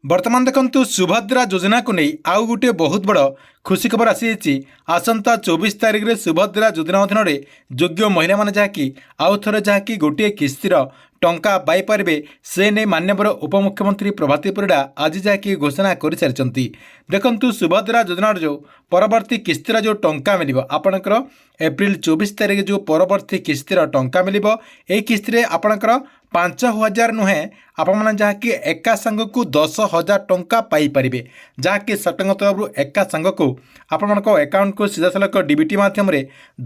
बर्तमान देखंतु सुभद्रा योजना को नहीं आउ गोटे बहुत बड़ खुशी खबर आसी आसंता 24 तारिख में सुभद्रा योजना अधीन योग्य महिला माने जहाँकि आउ थे जहाँकि गोटे किस्तिर टंका पाइपर से नहीं माननीय उपमुख्यमंत्री प्रभाती परिड़ा आज जहाँकि घोषणा कर सारी देखंतु सुभद्रा योजनार जो परवर्ती किस्तिर जो टंका मिल आपणकर एप्रिल 24 तारिख जो परवर्ती किस्तिर टंका मिल किस्ती आपणकर 5,000 नुहे आपण जहाँकि एका सांग को 10,000 टंका पाइपर जहाँकि सरकार तरफ एका सांग को आपण अकाउंट को सीधा सलख डीबीटी मध्यम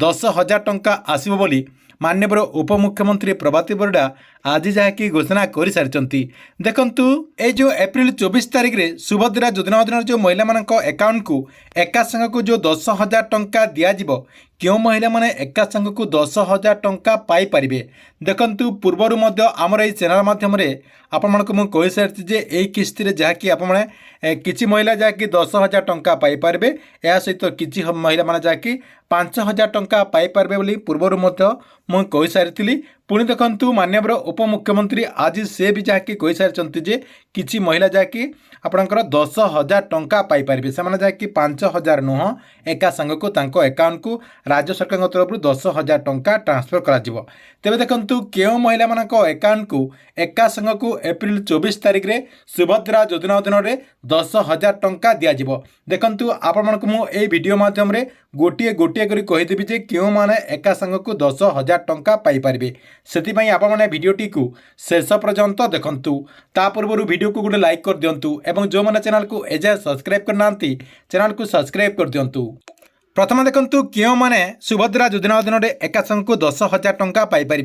10,000 टंका आसब बोली माननीय उपमुख्यमंत्री प्रभाती परिड़ा आज जहाँकि घोषणा कर सारी देखंतु ए जो एप्रिल 24 तारिख में सुभद्रा योजना अधीन जो महिला मान अकाउंट को एका सांग को जो 10,000 टंका दिज्व क्यों महिला माने एका सांग को 10,000 टंका पाइपर देखंतु पूर्वर आमर ये चैनल मध्यम आपण को कही सारी जे यही किस्ती जहाँकि आपने किसी महिला जहाँकि 10,000 टंका पाइपर या सहित किसी महिला माने जहाँकि 5,000 टंका पाइपर बोली पूर्वर मुझे कही सारी पुणी देखंतु माननीय उपमुख्यमंत्री आज से भी जहाँकि कही सारी जे किसी महिला जहाँकि आपणकर 10,000 टंका पाइपर से जहाँकि 5,000 नुह एका सांग को अकाउंट को राज्य सरकार तरफ 10,000 टंका ट्रांसफर कर तेज देखंतु क्यों महिला मान अकाउंट को एका सांग को एप्रिल 24 तारिख में सुभद्रा योजना अधीन 10,000 टंका दिज्व देखंतु आपण को ये वीडियो मध्यम गोटे गोटे कहीदेवी जे क्यों माने एका सांग को 10,000 टंका पाइपर से आपण भिडटी को शेष पर्यंत देखंतु ता पूर्व वीडियो को गोटे लाइक कर दिंतु एवं जो मैंने चैनल को एजाए सब्सक्राइब करना चैनल को सब्सक्राइब कर दिंतु। प्रथम देखंतु क्यों माने सुभद्रा योजना अधीन एका सांग को 10,000 टंका पाइपर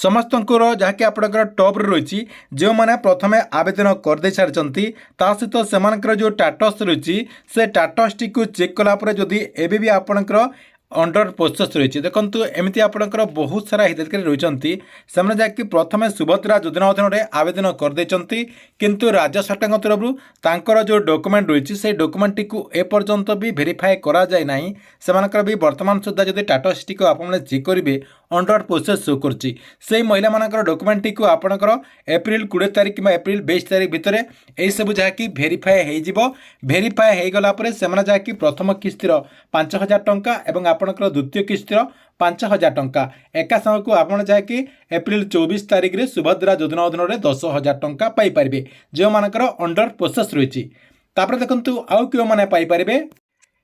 समस्त जहाँकि आपंकर टॉप रही जो मैंने प्रथम आवेदन कर सारी सहित से जो टाटस रही से टाटस टी चेक कलापर जदि एबे भी आपंकर अंडर प्रोसेस रही देखंतु एमती आपंकर बहुत सारा हिताधिकारी रही से जहाँकि प्रथम सुभद्रा योजना अधीन आवेदन कर किंतु राज्य सरकार तरफ तांकर जो डॉक्यूमेंट रही से डॉक्यूमेंट टी एपर्यंत भी वेरीफाए करा जाए ना से भी वर्तमान सुधा जब टाटस टी को आप चेक करेंगे अंडर प्रोसेस शो कर महिला मानकर डॉक्यूमेंट टी आपंकर एप्रिल 20 तारिख कि एप्रिल 22 तारिख भितर यही सब जहाँकि भेरीफाए हो गला से जहाँकि प्रथम किस्तिर 5,000 टंका एवं आपंकर द्वितीय किस्तिर 5,000 टंका एका सांग को आप जहाँकि एप्रिल 24 तारिख में सुभद्रा योजना अधीन 10,000 टंका पाइपर जो मानकर अंडर प्रोसेस रही देखंतु आउ क्यों मैंने पाइपर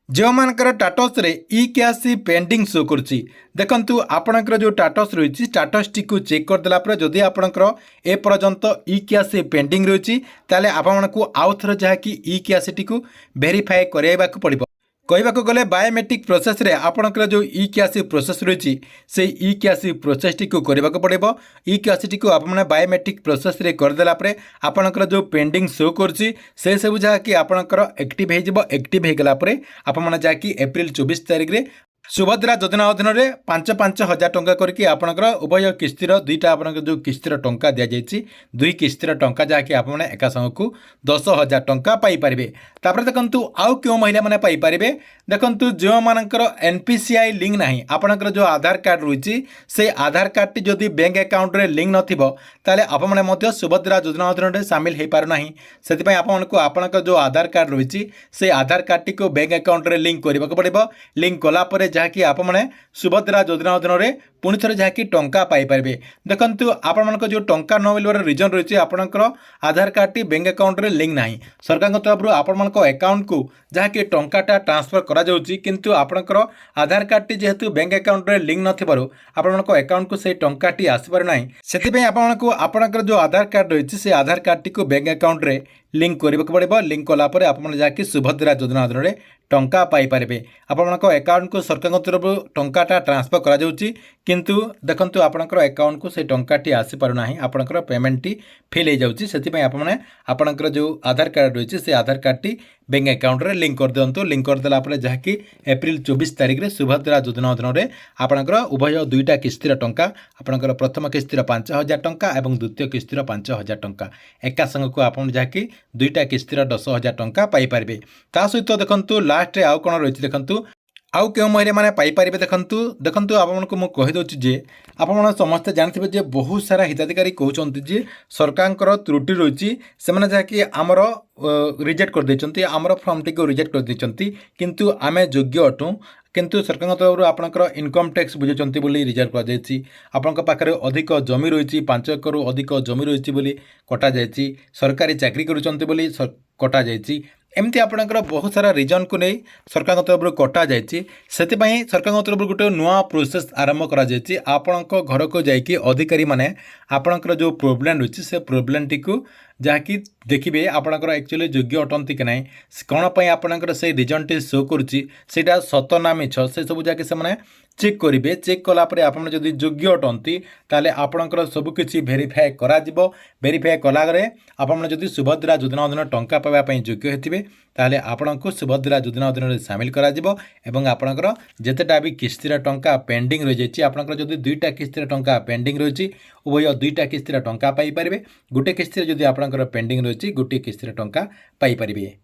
जो मानकर टाटस रे ई कैसी पेंडिंग शो करुच्ची देखंतु आपणकर जो टाटस रही टाटस टी को चेक करदेला जदि आपणकर ए पर्यंत ई कैसी पेंडिंग रही ताले आपको आउ थर जहाँकि ई कैसी टी को वेरीफाए कराइबाकु पड़िबो कहवाक गले बायोमेट्रिक प्रोसेस रे आपणकर जो ई कैसी प्रोसेस रही से ई कैसी प्रोसेस टी को करने को पड़ो ई कैसी टी को आप बायोमेट्रिक प्रोसेस रे करदेला आपणकर जो पेंडिंग शो करछि से सब जहाँकि आपणकर एक्टिव हो गला आप जहाँकि एप्रिल 24 तारिख में सुभद्रा योजना अधीन 5,000 टंका करके आपणकर उभय किस्तिर दुईटा आप जो किस्तिर टंका दि जाइए दुई किस्तिर टंका जहाँकि आपने एका सांग को 10,000 टंका पाइपर तापर देखंतु आउ क्यों महिला माने पाइपर देखंतु जो मानकर एनपीसीआई लिंक नहीं आपणकर जो आधार कार्ड रही से आधार कार्ड टी जदि बैंक अकाउंट रे लिंक नथिबो ताले आपने मध्य सुभद्रा योजना अधीन सामिल हो पार ना से आपणकर जो आधार कार्ड रही से आधार कार्ड टी को बैंक अकाउंट रे लिंक करने को पड़ो लिंक कलापर जहाँकि आपने सुभद्रा योजना अधीन पुणी थे जहाँकि टंका पाइपर देखंतु आपण जो टंका न मिलवार रिजन रही आपणकर आधार कार्ड टी बैंक अकाउंट रे लिंक नहीं सरकार तरफ आपण अकाउंट को जहाँकि टंकाटा ट्रांसफर करा जाउची किंतु आपणकर आधार कार्ड टी जेहेतु बैंक अकाउंट रे लिंक नथिबारु आपणकर अकाउंट को से टंका टी आसीबार नाही सेति आपणको आपणकर जो आधार कार्ड रही से आधार कार्ड टी को बैंक अकाउंट रे लिंक करने को पड़ो लिंक कलापर आप जहाँकि सुभद्रा योजना अधीन टंका पाइपर आपण अकाउंट को सरकार तरफ टंकाटा ट्रांसफर करा जाउची किंतु देखंतु आपणकर अकाउंट को से टंकाटी आसी पारु नाही आपणकर पेमेंट टी फेल हो जाउची सेति आपने आपणकर जो आधार कार्ड रही से आधार कार्ड टी बैंक अकाउंट रे लिंक कर दिंतु लिंक करदेला जहाँकि एप्रिल 24 तारिख में सुभद्रा योजना अधीन आपणकर उभय दुईटा किस्तिर टंका आपणकर प्रथम किस्तिर 5,000 टंका एवं द्वितीय किस्तिर 5,000 टंका एका सांग को आप जहाँकि दुईटा किस्तिर 10,000 टंका पाइपर ता सहित देखंतु लास्ट रे आउ कोन रही देखंतु आउ केउ महिला माने पाइपारे देखंतु देखंतु आपनको मु कहि दउची जे आपण समस्त जानथिबे जे बहुत सारा हिताधिकारी कहउचंती जे सरकारଙ୍କର त्रुटि रहिची से माने जा कि हमर रिजेक्ट कर दैचंती हमर फॉर्म टी को रिजेक्ट कर दैचंती किंतु आमे योग्य अटू किंतु सरकार तरफ आपणकर इनकम टैक्स बुझुचंती बोली रिजर्व कर जायछि आपनक पाखरे अधिक जमी रहिछि 5 एकर अधिक जमी रहिछि बोली कटा जायछि सरकारी चाकरी करूचंती बोली कटा जायछि एमती आपणकर बहुत सारा रिजन को नहीं सरकार तरफ कटा जायछि सेतिपई सरकार तरफ गोटे नुआ प्रोसेस आरंभ करा जायछि आपणक घर को जाइकी अधिकारी माने आपणकर जो प्रोब्लेम रहिछि से प्रोब्लेम टी को जहाँकि देखिए आपणकर एक्चुअली योग्य अटंती कि ना कौन पर आपणकर से रिजन टी शो करुच्ची सेटा सत ना मिछ से सब जाके से चेक करेंगे चेक कलापर आप योग्य अटंती ताले आपणकर सबकि भेरीफाए भेरीफाए कलागरे आपन जदि सुभद्रा योजना अधीन टंका पाइबा योग्य होते ताले आपनको सुभद्रा योजना अधीन सामिल करा जिवो एवं आपणकर जेतेटा भी किस्तीर टंका पेंडिंग रही जाइए आपणकर जदि दुईटा किस्तीर टंका पेंडिंग रही उभय दुईटा किस्तीर टंका पाई परिबे गोटे किस्तीर जदि आपणकर पेंडिंग रही गोटे किस्तीर टंका पाई परिबे।